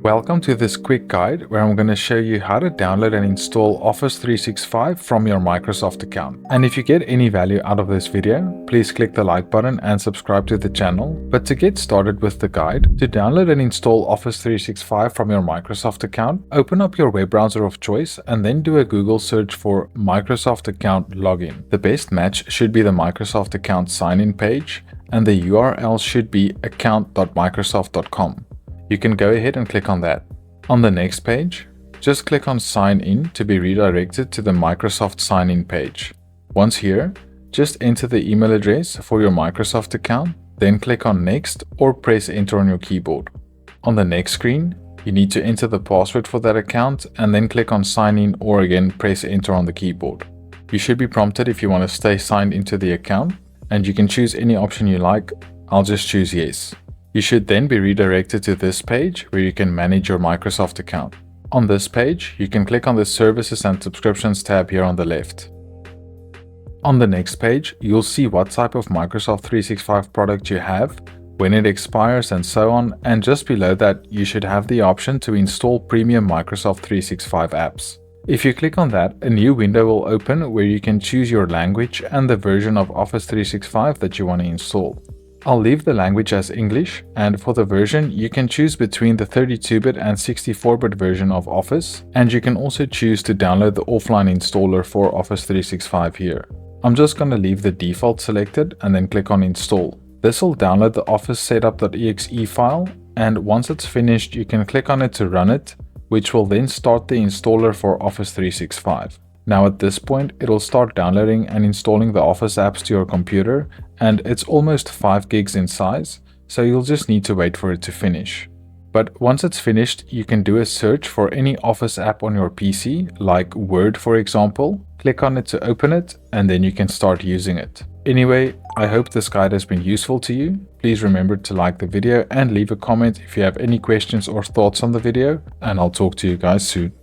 Welcome to this quick guide where I'm going to show you how to download and install Office 365 from your Microsoft account. And if you get any value out of this video, please click the like button and subscribe to the channel. But to get started with the guide, to download and install Office 365 from your Microsoft account, open up your web browser of choice and then do a Google search for Microsoft account login. The best match should be the Microsoft account sign-in page, and the URL should be account.microsoft.com. You can go ahead and click on that. On the next page, just click on Sign In to be redirected to the Microsoft Sign In page. Once here, just enter the email address for your Microsoft account, then click on Next or press Enter on your keyboard. On the next screen, you need to enter the password for that account and then click on Sign In or again press Enter on the keyboard. You should be prompted if you want to stay signed into the account, and you can choose any option you like. I'll just choose Yes. You should then be redirected to this page where you can manage your Microsoft account. On this page, you can click on the Services and Subscriptions tab here on the left. On the next page, you'll see what type of Microsoft 365 product you have, when it expires and so on, and just below that you should have the option to install premium Microsoft 365 apps. If you click on that, a new window will open where you can choose your language and the version of Office 365 that you want to install. I'll leave the language as English, and for the version you can choose between the 32-bit and 64-bit version of Office, and you can also choose to download the offline installer for Office 365 here. I'm just going to leave the default selected and then click on Install. This will download the Office setup.exe file, and once it's finished you can click on it to run it, which will then start the installer for Office 365. Now at this point, it'll start downloading and installing the Office apps to your computer, and it's almost 5 gigs in size, so you'll just need to wait for it to finish. But once it's finished, you can do a search for any Office app on your PC, like Word for example, click on it to open it, and then you can start using it. Anyway, I hope this guide has been useful to you. Please remember to like the video and leave a comment if you have any questions or thoughts on the video, and I'll talk to you guys soon.